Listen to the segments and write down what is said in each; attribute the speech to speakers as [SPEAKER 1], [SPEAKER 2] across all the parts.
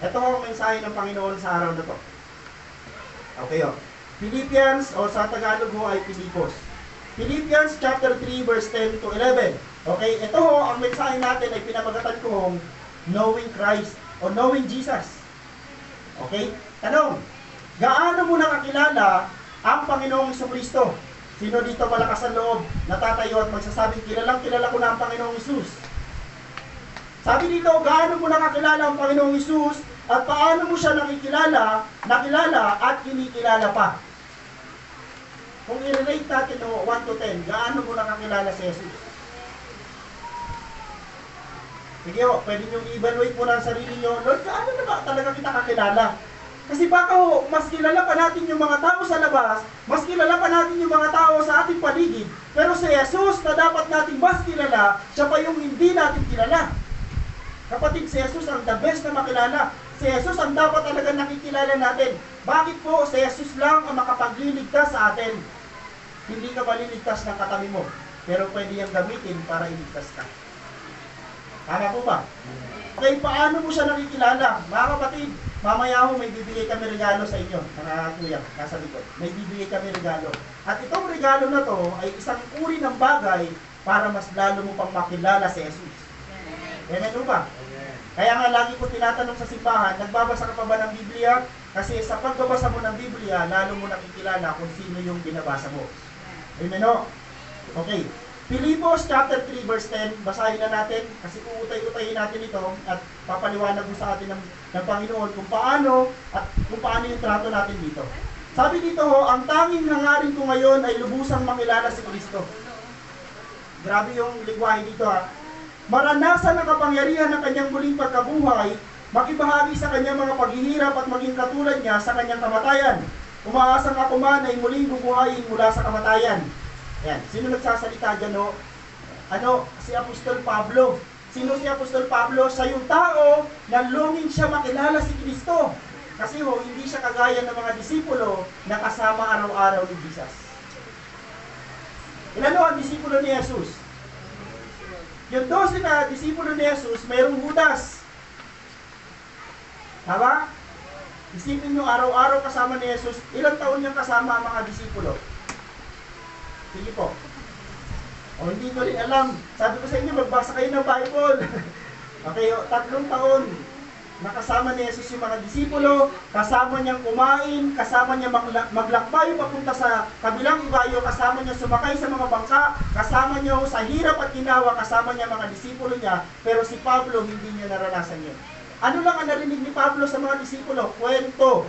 [SPEAKER 1] Ito ang mensahe ng Panginoon sa araw na to. Okay, Philippians, o sa Tagalog ho ay Pilipos. Philippians chapter 3 verse 10 to 11. Okay, ito ho, ang mensahe natin ay pinamagatan ko hong knowing Christ o knowing Jesus. Okay? Tanong, gaano mo nakakilala ang Panginoong Jesucristo? Sino dito malakas ang loob, natatayo at magsasabing kilalang kilala ko na ang Panginoong Hesus? Sabi dito, gaano mo nakakilala ang Panginoong Hesus at paano mo siya nakilala at kinikilala pa? Kung i-relate natin no, 1 to 10, gaano mo nakakilala si Jesus? Sige ho, pwede nyo i-evaluate mo na ang sarili nyo. Lord, gaano na ba talaga kita kakilala? Kasi baka ho, mas kilala pa natin yung mga tao sa labas, mas kilala pa natin yung mga tao sa ating paligid, pero si Jesus na dapat nating mas kilala, siya pa yung hindi natin kilala. Kapatid, si Jesus ang the best na makilala. Si Jesus ang dapat talaga nakikilala natin. Bakit po si Jesus lang ang makapagliligtas sa atin? Hindi ka maliligtas ng katabi mo, pero pwede yung gamitin para iligtas ka. Tama po ba? Okay, paano mo siya nakikilala? Mga kapatid, mamaya ho may bibigay kami regalo sa inyo. Mga kuya, nasa likod. May bibigay kami regalo. At itong regalo na to ay isang uri ng bagay para mas lalo mo pang makilala si Jesus. Amen po ba? Kaya nga lagi ko tinatanong sa simbahan, nagbabasa ka pa ba ng Biblia? Kasi sa pagbabasa mo ng Biblia, lalo mo nakikilala kung sino yung binabasa mo. Amen o? Okay. Pilipos chapter 3 verse 10, basahin na natin kasi uutay-utayin natin ito at papaliwanag mo sa atin ng Panginoon kung paano yung trato natin dito. Sabi dito ho, ang tanging hangarin ko ngayon ay lubusang makilala si Kristo. Grabe yung ligwahe dito ha. Maranasan ang kapangyarihan ng kanyang muling pagkabuhay, makibahagi sa kanyang mga paghihirap at maging katulad niya sa kanyang kamatayan. Umaasang ako man ay muling bubuhayin mula sa kamatayan. Yan. Sino nagsasalita dyan, no? Si Apostol Pablo. Sino si Apostol Pablo? Siya yung tao na longing siya makilala si Kristo. Kasi hindi siya kagaya ng mga disipulo na kasama araw-araw ni Jesus. Ilan ang disipulo ni Jesus? Yung 12 na disipulo ni Jesus, mayroong Judas. Tama? Isipin nyo, araw-araw kasama ni Jesus, ilang taon niyang kasama ang mga disipulo? Sige po. O hindi ko rin alam. Sabi ko sa inyo, magbasa kayo ng Bible. Okay, 3 taon. Nakasama ni Jesus yung mga disipulo, kasama niyang kumain, kasama niya maglakbay papunta sa kabilang ibayo, kasama niya sumakay sa mga bangka, kasama niya sa hirap at ginawa, kasama niya mga disipulo niya, pero si Pablo hindi niya naranasan yun. Ano lang ang narinig ni Pablo sa mga disipulo? Kwento.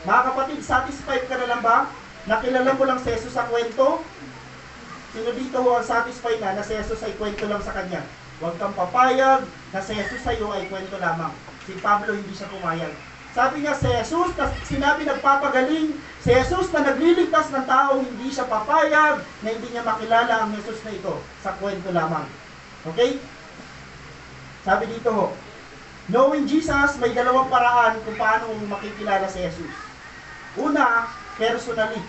[SPEAKER 1] Mga kapatid, satisfied ka na lang ba? Nakilala mo lang si Jesus sa kwento? Sino dito ho ang satisfied na si Jesus ay kwento lang sa kanya? Huwag kang papayag na si Jesus sa iyo ay kwento lamang. Si Pablo hindi siya pumayag. Sabi niya, si Jesus na sinabi nagpapagaling, si Jesus na nagliligtas ng tao, hindi siya papayag na hindi niya makilala ang Jesus na ito sa kwento lamang. Okay? Sabi dito ho, knowing Jesus, may dalawang paraan kung paano makikilala si Jesus. Una, personally.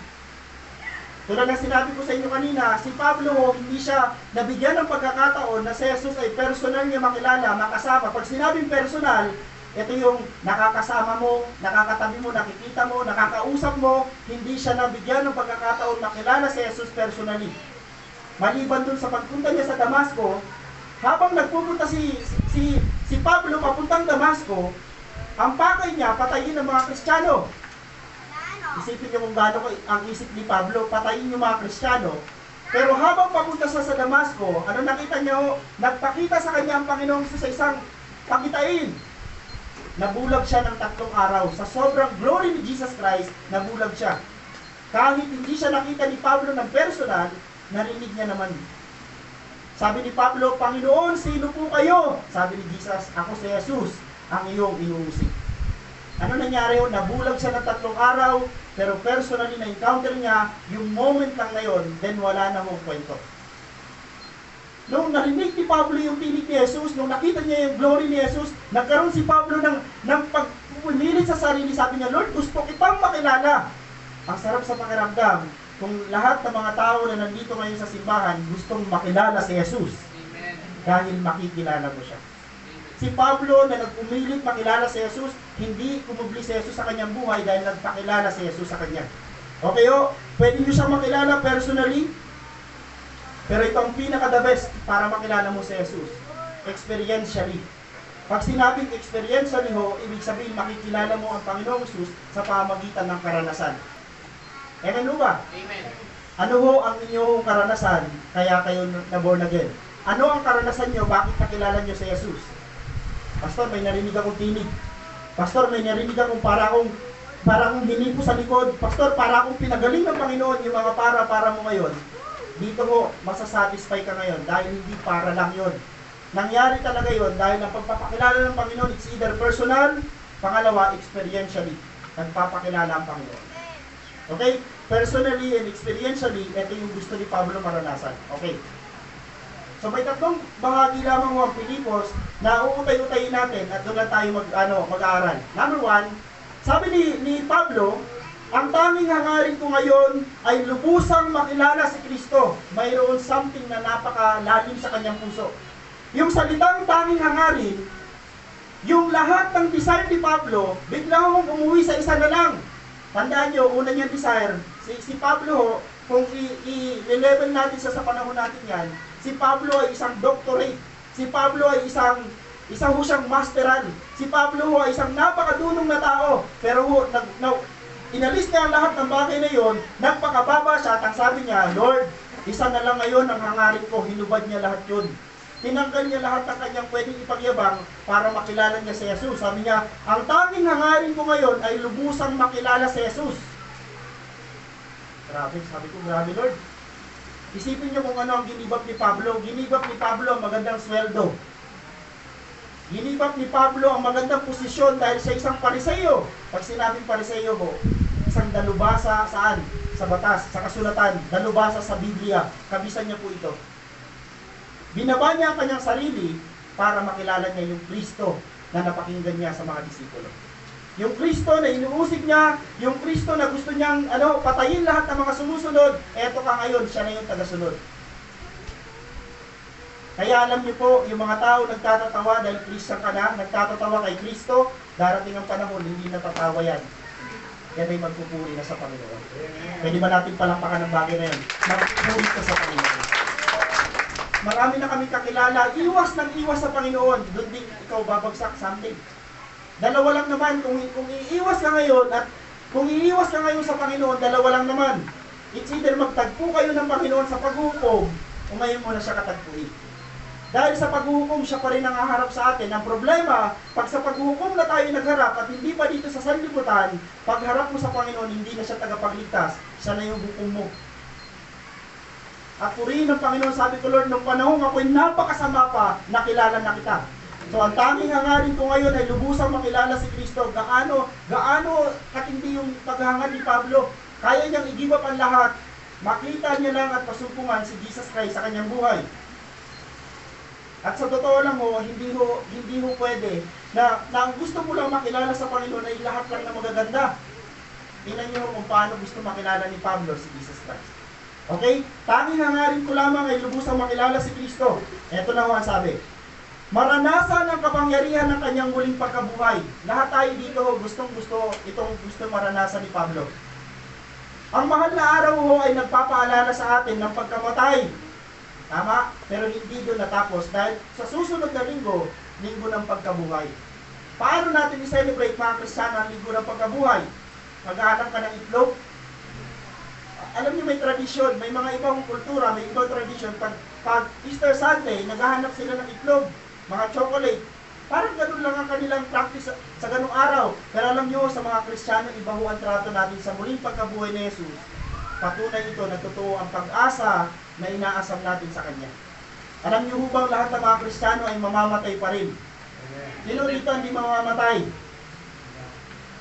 [SPEAKER 1] Tulad ng sinabi ko sa inyo kanina, si Pablo hindi siya nabigyan ng pagkakataon na si Jesus ay personal niya makilala, makasama. Pag sinabing personal, ito yung nakakasama mo, nakakatabi mo, nakikita mo, nakakausap mo, hindi siya nabigyan ng pagkakataon makilala si Jesus personally. Maliban dun sa pagpunta niya sa Damasco, habang nagpupunta si Pablo papuntang Damasco, ang pakay niya patayin ng mga Kristiyano. Isipin niyo kung gaano ang isip ni Pablo, patayin yung mga Kristiyano. Pero habang papunta sa Damasco, ano nakita niyo? Nagpakita sa kanya ang Panginoong sa isang pakitain. Nabulag siya ng 3 araw. Sa sobrang glory ni Jesus Christ, nabulag siya. Kahit hindi siya nakita ni Pablo ng personal, narinig niya naman. Sabi ni Pablo, Panginoon, sino po kayo? Sabi ni Jesus, ako si Jesus, ang iyong inuusig. Ano nangyari yun? Nabulag siya ng 3 araw, pero personally na-encounter niya yung moment lang na yun, then wala na mong kwento. Nung narinig ni Pablo yung tinig ni Jesus, nung nakita niya yung glory ni Jesus, nagkaroon si Pablo ng pagpumilit sa sarili. Sabi niya, Lord, gusto kitang makilala. Ang sarap sa pakiramdam kung lahat ng mga tao na nandito ngayon sa simbahan gustong makilala si Jesus. Amen. Dahil makikilala mo siya. Amen. Si Pablo na nagpumilit makilala si Jesus, hindi kumubli si Jesus sa kanyang buhay dahil nagpakilala si Jesus sa kanya. Okay o? Pwede nyo siyang makilala personally, pero ito ang pinaka-the best para makilala mo si Jesus. Experientially. Pag sinabing experientially ho, ibig sabihin makikilala mo ang Panginoong Jesus sa pamamagitan ng karanasan. Amen ho ba?
[SPEAKER 2] Amen.
[SPEAKER 1] Ano ho ang inyong karanasan kaya kayo na born again? Ano ang karanasan nyo? Bakit nakilala nyo si Jesus? Pastor, may narinig akong tinig. Pastor, may narinig akong para akong hinipo sa likod. Pastor, para akong pinagaling ng Panginoon yung mga para mo ngayon. Dito ho, masasatisfy ka ngayon dahil hindi para lang yon. Nangyari talaga yon dahil ang pagpapakilala ng Panginoon, it's either personal, pangalawa, experientially. Nagpapakilala ang Panginoon. Okay? Personally and experientially, ito yung gusto ni Pablo maranasan. Okay? So may tatlong bahagi lamang ng Pilipos na uutay-utayin natin at doon lang tayo mag-aaral. Number 1, sabi ni Pablo, ang tanging hangarin ko ngayon ay lubusang makilala si Kristo. Mayroon something na napakalalim sa kanyang puso. Yung salitang tanging hangarin, yung lahat ng desire ni Pablo, bigla akong umuwi sa isa na lang. Tandaan nyo, una niyang desire, si Pablo, kung i-level natin sa panahon natin yan, si Pablo ay isang doctorate. Si Pablo ay isang siyang masteran. Si Pablo ay isang napakadunong na tao. Pero inalis niya ang lahat ng bagay na yon, nagpakababa siya at ang sabi niya, Lord, isa na lang ngayon ang hangarin ko, hinubad niya lahat yun. Tinanggal niya lahat ng kanyang pwedeng ipagyabang para makilala niya si Jesus. Sabi niya, ang tanging hangarin ko ngayon ay lubusang makilala si Jesus. Grabe, sabi ko, grabe Lord. Isipin niyo kung ano ang ginibap ni Pablo. Ginibap ni Pablo ang magandang sweldo. Ginibap ni Pablo ang magandang posisyon dahil siya isang Pariseo. Pag sinabing Pariseo ho, isang dalubhasa saan? Sa batas, sa kasulatan, dalubhasa sa Biblia. Kabisan niya po ito. Binaba niya ang kanyang sarili para makilala niya yung Kristo na napakinggan niya sa mga disipulo. Yung Kristo na inuusig niya, yung Kristo na gusto niyang patayin lahat ng mga sumusunod, eto ka ngayon, siya na yung tagasunod. Kaya alam niyo po, yung mga tao nagtatatawa dahil Christian ka na, nagtatatawa kay Kristo, darating ang panahon, hindi natatawa yan. Yan ay magpupuri na sa Panginoon. Pwede ba natin palampakan ng bagay na yan? Magpupuri ka sa Panginoon. Marami na kami kakilala, iwas ng iwas sa Panginoon, doon din ikaw babagsak someday. Dalawa lang naman, kung iiwas ka ngayon at kung iiwas ka ngayon sa Panginoon, dalawa lang naman. It's either magtagpo kayo ng Panginoon sa paghukom o ngayon mo na siya katagpuin. Dahil sa paghukom, siya pa rin ang haharap sa atin. Ang problema, pag sa paghukom na tayo nagharap at hindi pa dito sa sanlibutan, pagharap mo sa Panginoon, hindi na siya tagapagligtas, siya na yung hukom mo. At purihin ng Panginoon, sabi ko Lord, nung panahon ako'y napakasama pa, nakilala na kita. So ang tanging hangarin ko ngayon ay lubusang makilala si Kristo. Gaano katindi yung paghangad ni Pablo. Kaya niyang i-give up ang lahat. Makita niya lang at pasumpungan si Jesus Christ sa kanyang buhay. At sa totoo lang hindi ho pwede na ang gusto mo lang makilala sa Panginoon ay lahat lang na magaganda. Tingnan niyo kung paano gusto makilala ni Pablo si Jesus Christ. Okay? Tanging hangarin ko lamang ay lubusang makilala si Kristo. Ito na ho ang sabi. Maranasan ang kapangyarihan ng kanyang muling pagkabuhay. Lahat tayo dito gustong maranasan ni Pablo. Ang mahal na araw ho ay nagpapaalala sa atin ng pagkamatay. Tama? Pero hindi doon natapos dahil sa susunod na linggo ng pagkabuhay. Paano natin i-celebrate mga Kristiyano ang linggo ng pagkabuhay? Maghahanap ka ng itlog? Alam niyo may tradisyon, may mga ibang kultura, may ibang tradisyon. Pag Easter Sunday, naghahanap sila ng itlog, mga chocolate. Parang ganun lang ang kanilang practice sa ganung araw. Pero alam niyo, sa mga Kristiyano, iba ho ang trato natin sa muling pagkabuhay ni Jesus. Patunay ito, nagtotoo ang pag-asa na inaasam natin sa Kanya. Alam niyo ho bang lahat ng mga Kristiyano ay mamamatay pa rin? Sino dito hindi mamamatay?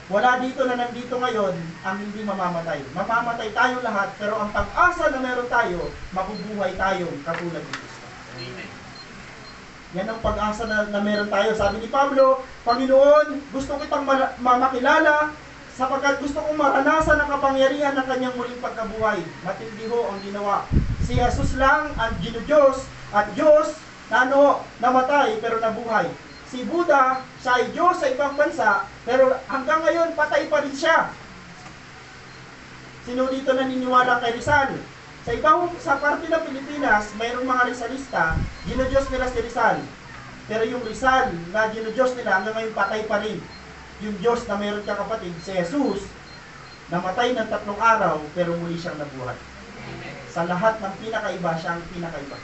[SPEAKER 1] Wala dito na nandito ngayon ang hindi mamamatay. Mamamatay tayo lahat, pero ang pag-asa na meron tayo, mabubuhay tayong katulad ni Kristo.
[SPEAKER 2] Amen.
[SPEAKER 1] Yan ang pag-asa na meron tayo. Sabi ni Pablo, Panginoon, gusto kitang makilala sapagkat gusto kong maranasan ang kapangyarihan ng kanyang muling pagkabuhay. Matindi ho ang ginawa. Si Jesus lang ang Diyos at Diyos na namatay pero nabuhay. si Buddha, siya ay Diyos sa ibang bansa, pero hanggang ngayon patay pa rin siya. Sino dito naniniwala kay Rizal? Sa parte ng Pilipinas, mayroong mga Rizalista, ginudiyos nila si Rizal. Pero yung Rizal na ginudiyos nila hanggang ngayon patay pa rin. Yung Diyos na mayroon ka kapatid, si Jesus, namatay ng 3 araw, pero muli siyang nabuhay. Sa lahat ng pinakaiba, siya ang pinakaiba.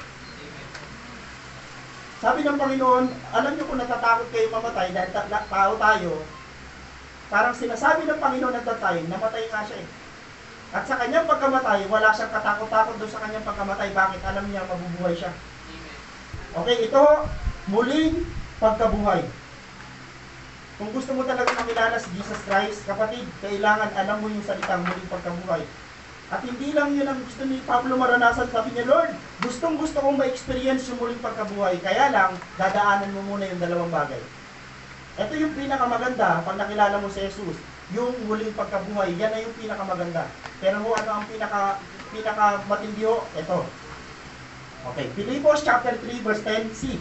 [SPEAKER 1] Sabi ng Panginoon, alam niyo kung natatakot kayo mamatay dahil tao tayo, parang sinasabi ng Panginoon at that time, namatay nga siya eh. At sa kanyang pagkamatay, wala siyang katakot-takot doon sa kanyang pagkamatay. Bakit? Alam niya, mabubuhay siya. Okay, ito, muling pagkabuhay. Kung gusto mo talaga makilala si Jesus Christ, kapatid, kailangan alam mo yung salitang muling pagkabuhay. At hindi lang yun ang gusto ni Pablo maranasan. Sabi niya, Lord, gustong-gusto kong ma-experience yung muling pagkabuhay. Kaya lang, dadaanan mo muna yung dalawang bagay. Ito yung pinakamaganda pag nakilala mo si Jesus. Yung muling pagkabuhay, yan na yung pinakamaganda. Pero ano ang pinakamatindi ho? Ito. Okay, Filipos chapter 3 verse 10c.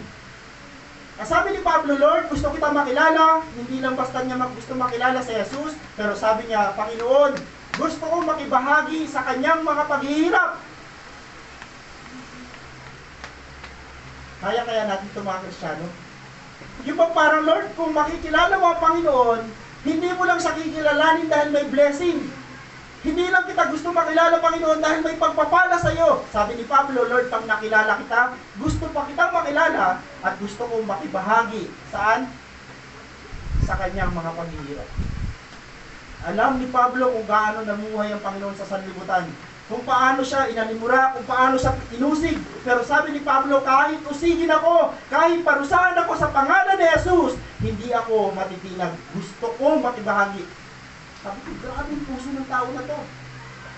[SPEAKER 1] Sabi ni Pablo, Lord, gusto kita makilala. Hindi lang basta niya gusto makilala si Jesus, pero sabi niya, Panginoon, gusto kong makibahagi sa kanyang mga paghihirap. Kaya natin ito mga Kristiyano. Yung parang, Lord, kung makikilala mo ang Panginoon, hindi mo lang siya kikilalanin dahil may blessing. Hindi lang kita gusto makilala, Panginoon, dahil may pagpapala sa iyo. Sabi ni Pablo, Lord, pag nakilala kita, gusto pa kitang makilala at gusto kong makibahagi. Saan? Sa kanyang mga paghihirap. Alam ni Pablo kung gaano namuhay ang Panginoon sa sanlibutan. Kung paano siya inalimura, kung paano siya inusig. Pero sabi ni Pablo, kahit usigin ako, kahit parusahan ako sa pangalan ni Jesus, hindi ako matitinag. Gusto kong makibahagi. Sabi ko, grabe yung puso ng tao na to.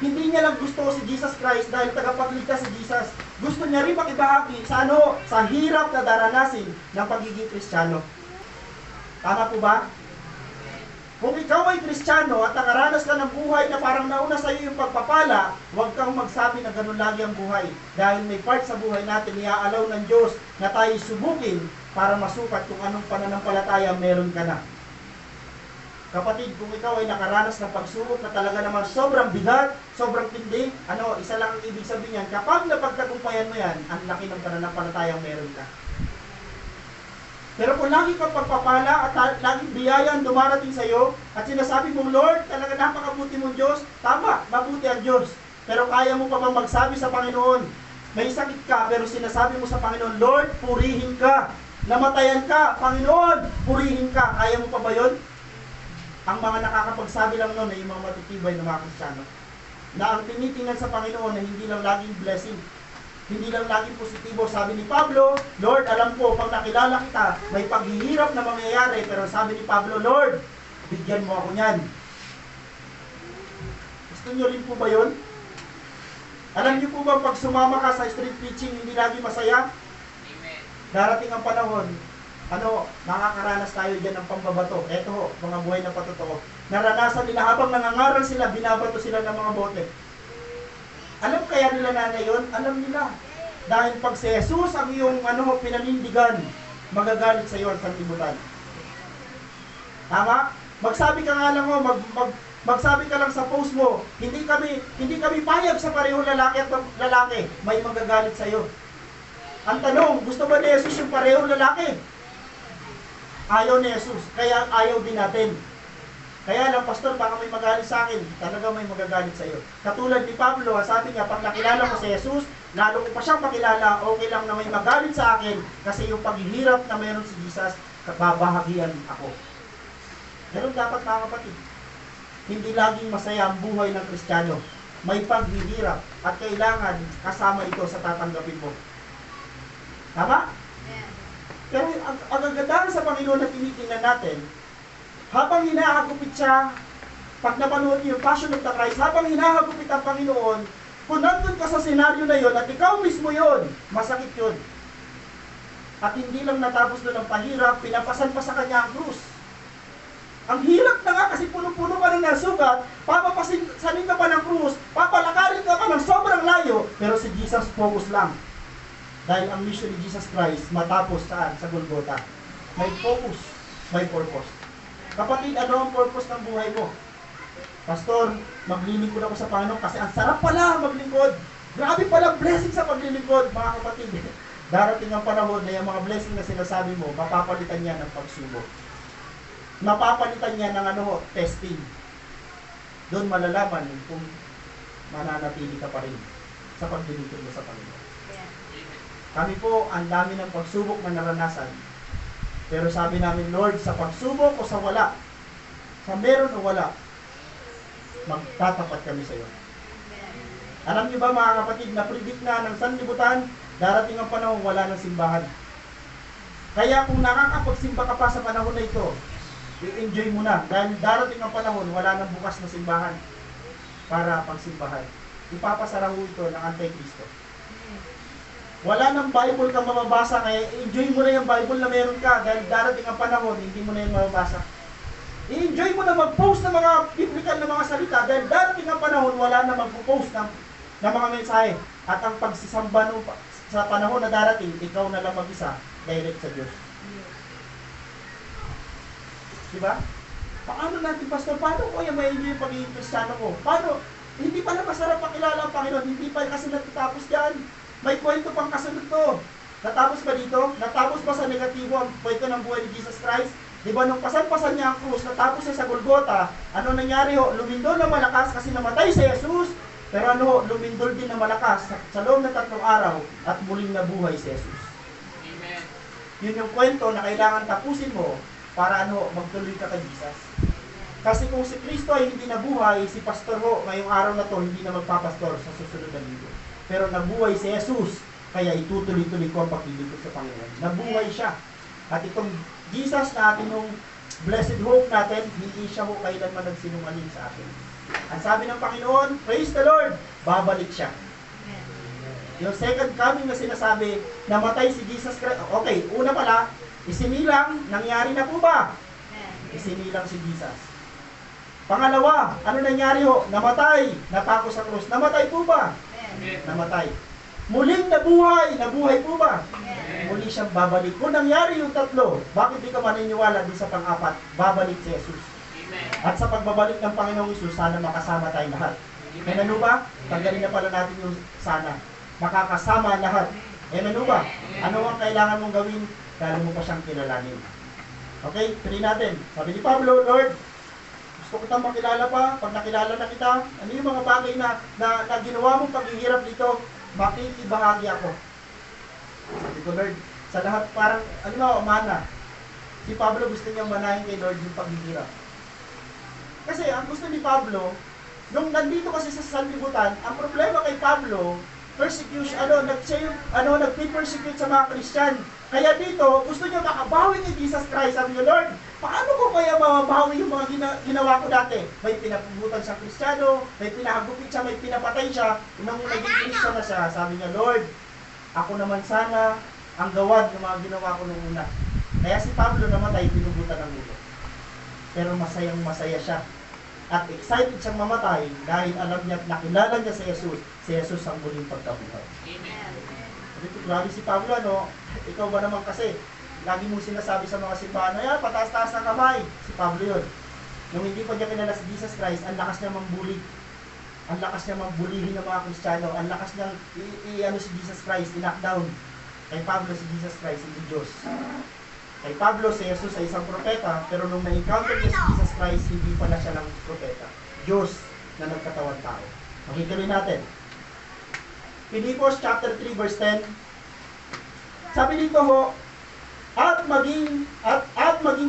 [SPEAKER 1] Hindi niya lang gusto si Jesus Christ dahil tagapagligtas si Jesus. Gusto niya rin makibahagi sa sa hirap na daranasin ng pagiging Kristiyano. Tama po ba? Kung ikaw ay Kristiyano at nakaranas ka ng buhay na parang nauna sa iyo yung pagpapala, huwag kang magsabi na ganun lagi ang buhay. Dahil may part sa buhay natin, iaalaw ng Diyos na tayo subukin para masukat kung anong pananampalataya meron ka na. Kapatid, kung ikaw ay nakaranas ng pagsubok na talaga naman sobrang bigat, sobrang tindi, isa lang ang ibig sabihin yan, kapag napagtagumpayan mo yan, ang laki ng pananampalatayang meron ka. Pero kung lagi kang pagpapala at laging biyaya ang dumarating sa iyo, at sinasabi mong, Lord, talaga napakabuti mong Diyos, tama, mabuti ang Diyos. Pero kaya mo pa bang magsabi sa Panginoon, may sakit ka, pero sinasabi mo sa Panginoon, Lord, purihin ka. Namatayan ka, Panginoon, purihin ka. Kaya mo pa ba yun? Ang mga nakakapagsabi lang noon ay yung mga matitibay na mga Kristiyano. Na ang tinitingnan sa Panginoon na hindi lang laging blessing, hindi lang laging positibo. Sabi ni Pablo, Lord, alam ko, pag nakilala kita, may paghihirap na mangyayari. Pero sabi ni Pablo, Lord, bigyan mo ako niyan. Gusto niyo rin po ba yun? Alam niyo po ba pag sumama ka sa street preaching, hindi lagi masaya? Amen. Darating ang panahon, nakakaranas tayo dyan ng pambabato. Eto, mga buhay na patotoo. Naranasan nila habang nangangaral sila, binabato sila ng mga bote. Alam kaya nila na yun? Alam nila. Dahil pag si Jesus ang iyong pinanindigan, magagalit sa iyo ang sanlibutan. Tama? Magsabi ka nga lang magsabi ka lang sa post mo, hindi kami payag sa parehong lalaki at lalaki, may magagalit sa iyo. Ang tanong, gusto ba ni Jesus yung parehong lalaki? Ayaw ni Jesus, kaya ayaw din natin. Kaya lang, pastor, baka may magalit sa akin. Talaga may magagalit sa iyo. Katulad ni Pablo, sabi niya, pag nakilala ko si Jesus, lalo ko pa siyang makilala, okay lang na may magalit sa akin kasi yung paghihirap na mayroon si Jesus, babahagian ako. Pero dapat mga kapatid, hindi laging masaya ang buhay ng Kristiyano. May paghihirap at kailangan kasama ito sa tatanggapin mo. Tama? Pero ang kagandahan sa Panginoon na tinitingnan natin, habang hinahagupit siya, pag napanood niyo yung Passion of the Christ, habang hinahagupit ang Panginoon, kung nandun ka sa senaryo na yon at ikaw mismo yon, masakit yon. At hindi lang natapos doon ang pahirap, pinapasan pa sa kanya ang krus. Ang hirap na nga kasi puno-puno ka ng nasugat, papapasanin ka pa ng krus, papalakarin ka pa ng sobrang layo, pero si Jesus focus lang. Dahil ang mission ni Jesus Christ matapos saan? Sa Golgotha. may focus, may purpose. Kapatid, ano ang purpose ng buhay mo? Pastor, maglilingkod ako sa Panginoon kasi ang sarap pala maglingkod. Grabe pala blessing sa paglilingkod, mga kapatid. Darating ang panahon na yung mga blessing na sinasabi mo, mapapalitan niya ng pagsubok. Mapapalitan niya ng testing. Doon malalaman kung mananatili ka pa rin sa paglilingkod mo sa Panginoon. Kami po, ang dami ng pagsubok na naranasan. Pero sabi namin, Lord, sa pagsubok o sa wala, sa meron o wala, magtatapat kami sa iyo. Alam niyo ba mga kapatid, na-predict na ng sanlibutan, darating ang panahon wala ng simbahan. Kaya kung nakakapagsimba ka pa sa panahon na ito, i-enjoy mo na. Dahil darating ang panahon, wala nang bukas na simbahan para pagsimbahan. Ipapasara ho ito ng Antikristo. Wala nang Bible kang mababasa, kaya enjoy mo na yung Bible na meron ka. Dahil darating ang panahon, hindi mo na yung mababasa. I-enjoy mo na mag-post ng mga biblical na mga salita. Dahil darating ang panahon, wala na mag-post ng mga mensahe. At ang pagsisamba sa panahon na darating, ikaw na lang mag-isa, direct sa Diyos. Diba? Paano natin, Pastor? Paano ko yung ma-enjoy yung pagiging Kristiyano ko? Paano? Hindi pa na masarap pakilala ang Panginoon. Hindi pa kasi natatapos dyan. May kwento pang kasunod to. Natapos ba dito? Natapos ba sa negatibo ang kwento ng buhay ni Jesus Christ? Diba nung pasan-pasan niya ang krus, natapos siya sa Golgota, ano nangyari ho? Lumindol na malakas kasi namatay si Jesus. Pero lumindol din na malakas sa loob ng 3 araw at muling nabuhay si Jesus.
[SPEAKER 2] Amen.
[SPEAKER 1] Yun yung kwento na kailangan tapusin mo para magtuloy ka kay Jesus. Kasi kung si Kristo ay hindi nabuhay, si Pastor ho, ngayong araw na to, hindi na magpapastor sa susunod na linggo. Pero nabuhay si Jesus, kaya itutuloy-tuloy ko ang paglilingkod sa Panginoon. Nabuhay siya. At itong Jesus na ating nung blessed hope natin, hindi siya ho kailanman nagsinungaling sa atin. Ang sabi ng Panginoon, praise the Lord, babalik siya. Yung second coming na sinasabi, namatay si Jesus Christ. Okay, una pala, isinilang, nangyari na po ba? Isinilang si Jesus. Pangalawa, ano nangyari ho? Namatay, natako sa krus. Namatay po ba? Namatay. Muling nabuhay, nabuhay po ba? Muli siyang babalik. Kung nangyari yung tatlo, bakit di ka maniniwala din sa pang-apat? Babalik si Jesus. At sa pagbabalik ng Panginoong Isus, sana makasama tayong lahat. Kaya ano ba? Tanggalin na pala natin yung sana. Makakasama lahat. Ano ba? Ano ang kailangan mong gawin? Kaya mo pa siyang kilalanin. Okay? Tuloy natin. Sabi ni Pablo, Lord, gusto ko tayong makilala pa. Pag nakilala na kita, ano yung mga bagay na ginawa mong paghihirap dito, makikibahagi ako. Sabi ko, Lord, sa lahat parang, mana. Si Pablo gusto niyang manahin kay Lord yung paghihirap. Kasi ang gusto ni Pablo, nung nandito kasi sa sanlibutan, ang problema kay Pablo, persecution, nagpe-persecute sa mga Christian. Kaya dito, gusto niya makabawi ni Jesus Christ. Sabi niya, Lord, paano ko kaya mababawi yung mga ginawa ko dati? May pinapubutan sa Kristiyano, may pinahagupit siya, may pinapatay siya. Nung naging Kristo na siya, sabi niya, Lord, ako naman sana ang gawad ng mga ginawa ko nung una. Kaya si Pablo namatay, pinubutan ng ulo. Pero masayang-masaya siya. At excited siyang mamatay dahil alam niya at nakilala niya si Jesus ang muling pagkabuhay.
[SPEAKER 2] Amen.
[SPEAKER 1] Grabe si Pablo, ikaw ba naman kasi, lagi mong sinasabi sa mga simbahan, pataas-taas ng kamay. Si Pablo yun. Nung hindi pa niya kilala si Jesus Christ, ang lakas niya mambuli. Ang lakas niya mambulihin ng mga Kristiyano. Ang lakas niyang si Jesus Christ, i-knockdown. Kay Pablo si Jesus Christ, hindi Diyos. Kay Pablo, si Jesus ay isang propeta, pero nung na-encounter niya si Jesus Christ, hindi pala siya lang propeta. Diyos na nagkatawang tao. Makikituloy natin. Filipos chapter 3 verse 10. Sabi dito ho, at maging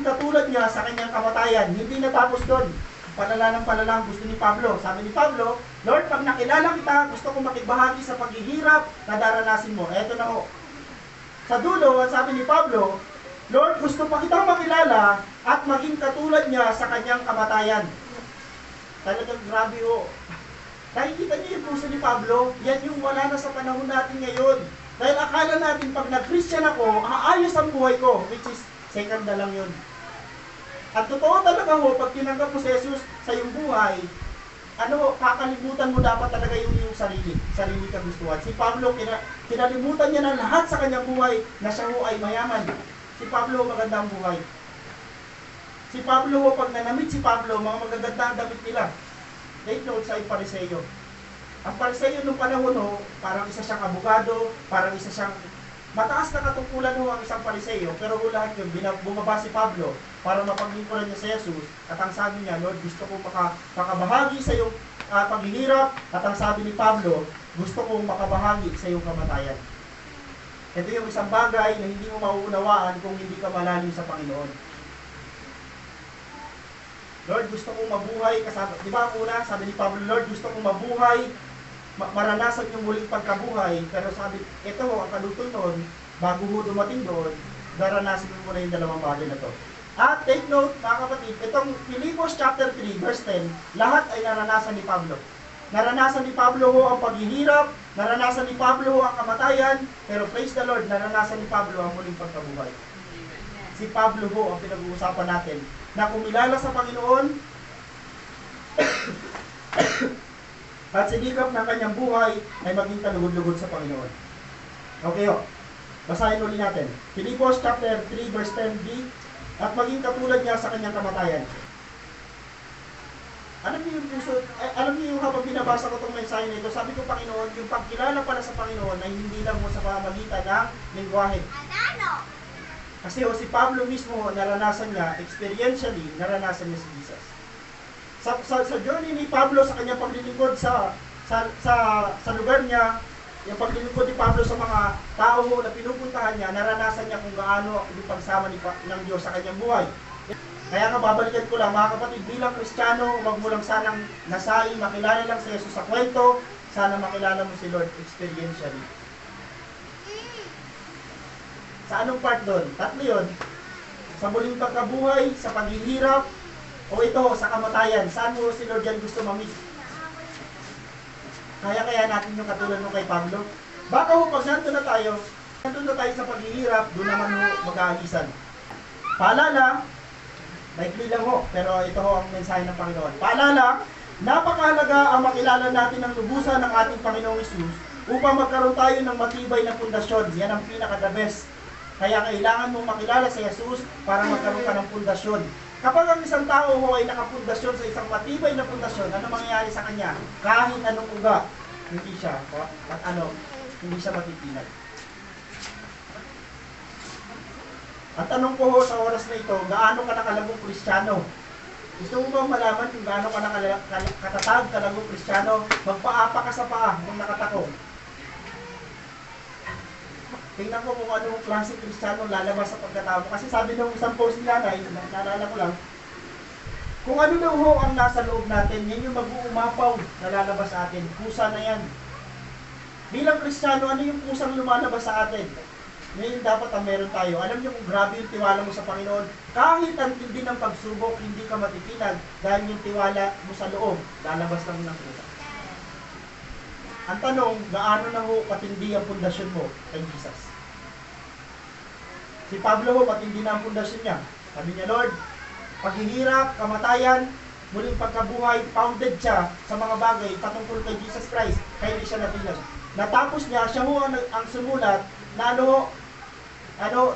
[SPEAKER 1] katulad niya sa kanyang kamatayan. Hindi natapos doon. Palala ng palala ang gusto ni Pablo. Sabi ni Pablo, Lord, pag nakilala kita, gusto kong makibahagi sa paghihirap na daranasin mo. Eto na ho. Sa dulo, sabi ni Pablo, Lord, gusto pa kitang makilala at maging katulad niya sa kanyang kamatayan. Talagang grabe ho. Nakikita niyo yung puso ni Pablo, yan yung wala na sa panahon natin ngayon. Dahil akala natin pag nag-Christian ako, aayos ang buhay ko, which is second na lang yun. At totoo talaga ho, pag tinanggap mo si Jesus sa iyong buhay, kakalimutan mo dapat talaga yung sarili kagustuhan. Si Pablo, kinalimutan niya na lahat sa kanyang buhay na siya ho ay mayaman. Si Pablo, maganda ang buhay. Si Pablo, pag nanamit si Pablo, mga magaganda ang damit nila. Take note sa Pariseo. Ang Pariseo nung panahon ho, parang isa siyang abogado, parang isa siyang mataas na katungkulan ho ang isang Pariseo, pero ho lahat yun, bumaba si Pablo para mapaglingkuran niya si Jesus, at ang sabi niya, Lord, gusto ko makabahagi sa iyong paghihirap, at ang sabi ni Pablo, gusto kong makabahagi sa iyong kamatayan. Ito yung isang bagay na hindi mo mauunawaan kung hindi ka malalim sa Panginoon. Lord, gusto kong mabuhay, kasama, di ba ang una, sabi ni Pablo, Lord, gusto kong mabuhay, maranasan yung muling pagkabuhay, pero sabi, ito ang kadutol noon, bago ho dumating doon, daranasin mo muna yung dalawang bagay na to. At take note, mga kapatid, itong Filipos chapter 3, verse 10, lahat ay naranasan ni Pablo. Naranasan ni Pablo ho ang paghihirap, naranasan ni Pablo ho ang kamatayan, pero praise the Lord, naranasan ni Pablo ang muling pagkabuhay. Si Pablo ho ang pinag-uusapan natin, na kumilala sa Panginoon, at sinikap ng kanyang buhay ay maging kalugod-lugod sa Panginoon. Okay o. Basahin ulit natin. Filipos chapter 3 verse 10b, at maging katulad niya sa kanyang kamatayan. Alam niyo yung puso, alam niyo yung habang binabasa ko itong mensahe nito, sabi ko, Panginoon, yung pagkilala pala sa Panginoon ay hindi lang mo sa pamamagitan ng lingwahe. Kasi si Pablo mismo, naranasan niya, experientially, naranasan niya si Jesus. Sa journey ni Pablo sa kanyang paglilingkod sa lugar niya, yung paglilingkod ni Pablo sa mga tao na pinupuntahan niya, naranasan niya kung gaano yung pagsama ng Diyos sa kanyang buhay. Kaya nga babalikan ko lang, mga kapatid, bilang Kristiyano, huwag mo lang sanang nasain, makilala lang si Jesus sa kwento, sana makilala mo si Lord experientially. Sa anong part doon? Tatlo yun. Sa muling pagkabuhay, sa paghihirap, o ito, sa kamatayan. Saan mo si Lord yan gusto mamit? Kaya natin yung katulad mo kay Pablo. Baka ho, pag nandun na tayo sa paghihirap, doon naman ho mag-aagisan. Paalala, maikli lang ho, pero ito ho ang mensahe ng Panginoon. Paalala, napakahalaga ang makilala natin ng lubusan ng ating Panginoong Hesus upang magkaroon tayo ng matibay na pundasyon. Yan ang pinaka-the best. Kaya kailangan mong makilala si Jesus para magkaroon ka ng pundasyon. Kapag ang isang tao ho ay nakapundasyon sa isang matibay na pundasyon, ano mangyayari sa kanya? Kahit anong uga, hindi siya matitinag. Ang tanong ko ho sa oras na ito, gaano ka nakalagong Kristiyano? Gusto mo bang malaman kung gaano ka katatag, kalagong Kristiyano? Magpaapa ka sa paa kung nakatakong. Tingnan ko kung anong klase Kristiyano lalabas sa pagkatao. Kasi sabi ng isang post ni nanay, naalala ko lang, kung ano daw ho ang nasa loob natin, yan yung mag-uumapaw na lalabas sa atin. Kusa na yan. Bilang Kristiyano, ano yung kusang lumalabas sa atin? Ngayon dapat ang meron tayo. Alam niyo kung grabe yung tiwala mo sa Panginoon. Kahit ang tindi ng pagsubok, hindi ka matitinag dahil yung tiwala mo sa loob, lalabas lang ng kusa. Ang tanong, gaano na ho patindi ang pundasyon mo kay Jesus? Si Pablo ho, patindi na ang pundasyon niya. Sabi niya, Lord, paghihirap, kamatayan, muling pagkabuhay, founded siya sa mga bagay patungkol kay Jesus Christ, kaya hindi siya natinag. Natapos niya, siya ho ang sumulat na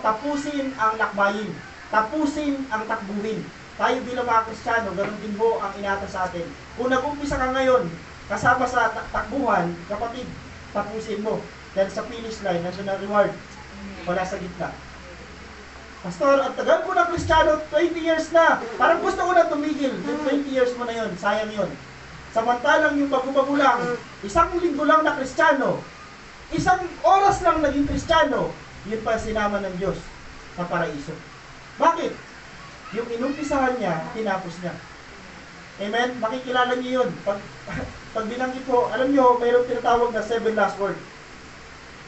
[SPEAKER 1] tapusin ang lakbayin, tapusin ang takbuhin. Tayo bilang mga Kristiyano, ganun din ho ang inatas sa atin. Kung nag-umpisa ka ngayon, kasama sa takbuhan, kapatid, tapusin mo. Dahil sa finish line, nandiyan na reward. Wala sa gitna. Pastor, at tagal ko na Kristiyano, 20 years na. Parang gusto ko na tumigil. Yung 20 years mo na yon, sayang yon. Samantalang yung bago-bago lang, isang linggo lang na Kristiyano, isang oras lang naging Kristiyano, yun pa sinama ng Diyos sa paraiso. Bakit? Yung inumpisahan niya, tinapos niya. Amen? Makikilala niyo yun. Pag binanggit ko, alam niyo, mayroong tinatawag na 7 last word.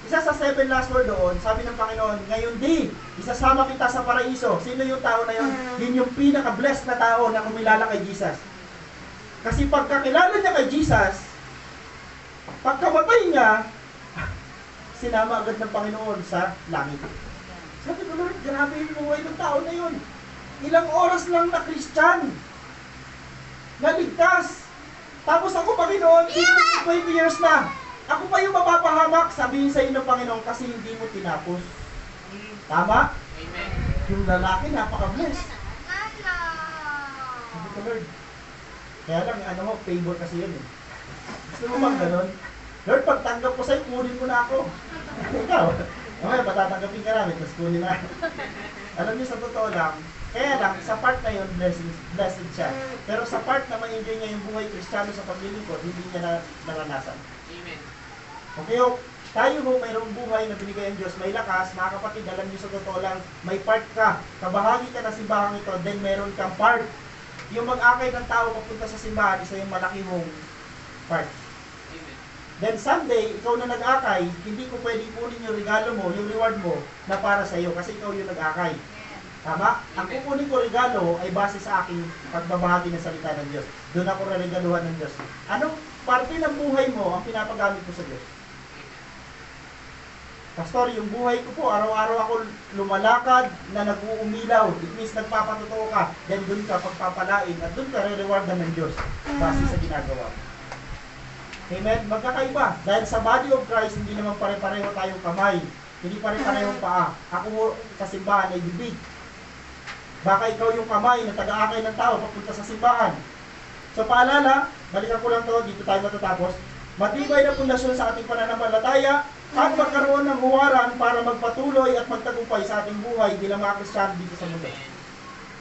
[SPEAKER 1] Isa sa 7 last word doon, sabi ng Panginoon, ngayon di, isasama kita sa paraiso. Sino yung tao na yun? Yun yung pinaka-blessed na tao na kumilala kay Jesus. Kasi pagkakilala niya kay Jesus, pagkamatay niya, sinama agad ng Panginoon sa langit. Sabi ko, Lord, grabe yung buhay ng tao na yun. Ilang oras lang na Christian. Naligtas. Tapos ako, Panginoon, 20 years na. Ako pa yung mapapahamak, sabihin sa inyo, Panginoon, kasi hindi mo tinapos. Tama?
[SPEAKER 2] Amen.
[SPEAKER 1] Yung lalaki, napaka-bless. Sabi ko, Lord. Kaya lang, ano mo, favor kasi yun eh. Gusto mo bang ganun? Lord, pagtanggap ko sa'yo, kunin mo na ako. Ikaw, okay, patatanggapin ka namin, tapos kunin na. Alam niyo, sa totoo lang, kaya lang, sa part na yun, blessed siya. Pero sa part na ma-enjoy niya yung buhay Kristiyano sa paglilingkod, hindi niya naranasan.
[SPEAKER 2] Amen.
[SPEAKER 1] Okay, ho, tayo ho, mayroong buhay na binigay ang Diyos, may lakas, mga kapatid, alam niyo sa totoo lang, may part ka, kabahagi ka ng simbahang ito, then meron kang part. Yung mag-akay ng tao papunta sa simbahan, isa yung malaki mong part.
[SPEAKER 2] Amen.
[SPEAKER 1] Then someday, ikaw na nag-akay, hindi ko pwedeng kunin yung regalo mo, yung reward mo, na para sa iyo, kasi ikaw yung nag-akay. Tama? Ang kukunin ko regalo ay base sa aking pagbabahagi ng salita ng Diyos. Doon ako regaluhan ng Diyos. Anong parte ng buhay mo ang pinapagamit ko sa Diyos? Pastor, yung buhay ko po, araw-araw ako lumalakad na nag-uumilaw. It means nagpapatotoo ka. Then doon ka pagpapalain at doon ka re-rewardan ng Diyos base sa ginagawa mo. Amen? Magkakaiba. Dahil sa body of Christ, hindi naman pare-pareho tayong kamay. Hindi pare-parehong paa. Ako sa simbahan ay bibig. Baka ikaw yung kamay na taga-akay ng tao papunta sa simbahan. So paalala, balikan ko lang to, dito tayo matatapos. Matibay na pundasyon sa ating pananampalataya at magkaroon ng huwaran para magpatuloy at magtagumpay sa ating buhay bilang mga Kristiyano dito sa mundo.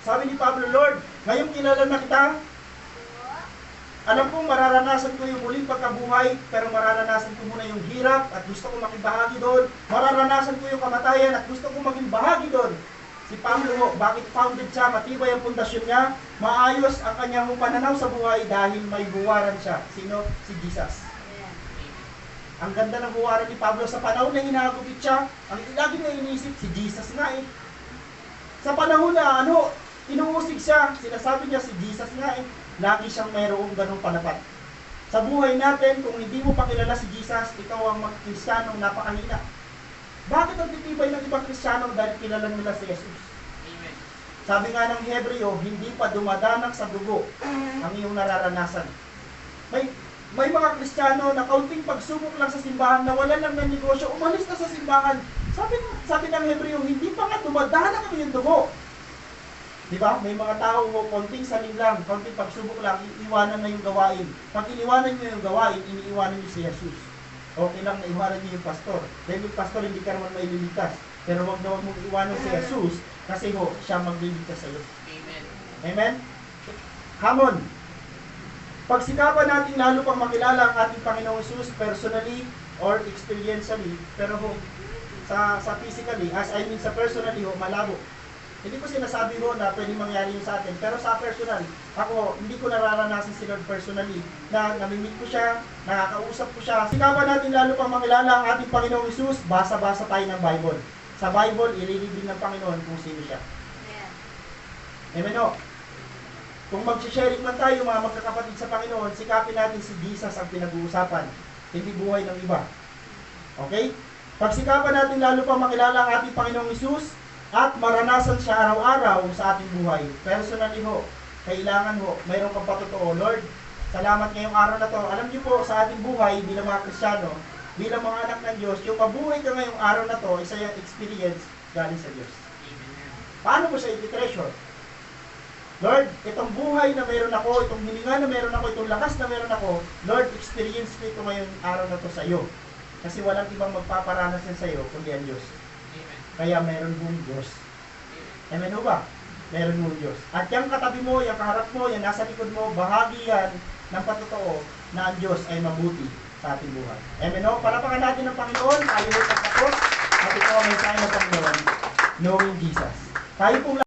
[SPEAKER 1] Sabi ni Pablo, Lord, ngayong kilala na kita, alam kong mararanasan ko yung muling pagkabuhay, pero mararanasan ko muna yung hirap at gusto ko makibahagi doon. Mararanasan ko yung kamatayan at gusto ko maging bahagi doon. Si Pablo, bakit founded siya? Matibay ang pundasyon niya. Maayos ang kanyang pananaw sa buhay dahil may huwaran siya. Sino? Si Jesus. Ang ganda ng huwaran ni Pablo sa panahon na hinagupit siya. Ang lagi niya iniisip, si Jesus nga eh. Sa panahon na inuusig siya, sinasabi niya si Jesus nga eh. Lagi siyang mayroong ganong panapat. Sa buhay natin, kung hindi mo pa kilala si Jesus, ikaw ang Kristyanong napakahina. Bakit ang titibay ng ibang Kristiyano dahil kilala nila si Jesus?
[SPEAKER 2] Amen.
[SPEAKER 1] Sabi nga ng Hebreo, hindi pa dumadanak sa dugo ang iyong nararanasan. May mga Kristiyano na kaunting pagsubok lang sa simbahan, na wala lang ng negosyo, umalis na sa simbahan. Sabi ng Hebreo, hindi pa nga dumadanak ang iyong dugo. Diba? May mga tao mo, konting saling lang, konting pagsubok lang, iiwanan na yung gawain. Pag iniwanan nyo yung gawain, iniiwanan nyo si Jesus. Okay lang na iwanan nyo yung pastor. Dahil yung pastor hindi ka naman maililigtas. Pero wag na wag mong iwanan si Jesus kasi siya magliligtas sa iyo.
[SPEAKER 2] Amen.
[SPEAKER 1] Amen? Hamon. Pagsikapan natin lalo pang makilala ang ating Panginoong Jesus personally or experientially, pero sa physically, sa personally malabo. Hindi ko sinasabi na pwedeng mangyari yun sa atin, pero sa personal, ako, hindi ko nararanasan si Lord personally, na namimit ko siya, nakakausap ko siya. Sikapan natin lalo pang makilala ang ating Panginoong Hesus, basa-basa tayo ng Bible. Sa Bible, ililibing ng Panginoon kung sino siya. Amen o. Kung mag-sharing man tayo mga magkakapatid sa Panginoon, sikapin natin si Jesus ang pinag-uusapan, hindi buhay ng iba. Okay? Pagsikapan natin lalo pang makilala ang ating Panginoong Hesus, at maranasan siya araw-araw sa ating buhay. Personally kailangan mayroon kang patotoo. Lord, salamat ngayong araw na to. Alam niyo po, sa ating buhay bilang mga Kristiyano, bilang mga anak ng Diyos, yung mabuhay ka ngayong araw na to, isa yung experience galing sa Diyos. Paano mo siya i-treasure? Lord, itong buhay na meron ako, itong hininga na meron ako, itong lakas na meron ako, Lord, experience ko ito ngayong araw na to sa iyo. Kasi walang ibang magpaparanas yan sa iyo, kundi ang Diyos. Kaya meron mong Diyos. Amen o ba? Meron mong Diyos. At yung katabi mo, yung kaharap mo, yung nasa likod mo, bahagi yan ng patotoo na ang Diyos ay mabuti sa ating buhay. Amen o? Palapakan natin ng Panginoon, tayo ay pagtapos, at ito ang mensahe ng Panginoon, knowing Jesus. Tayo pong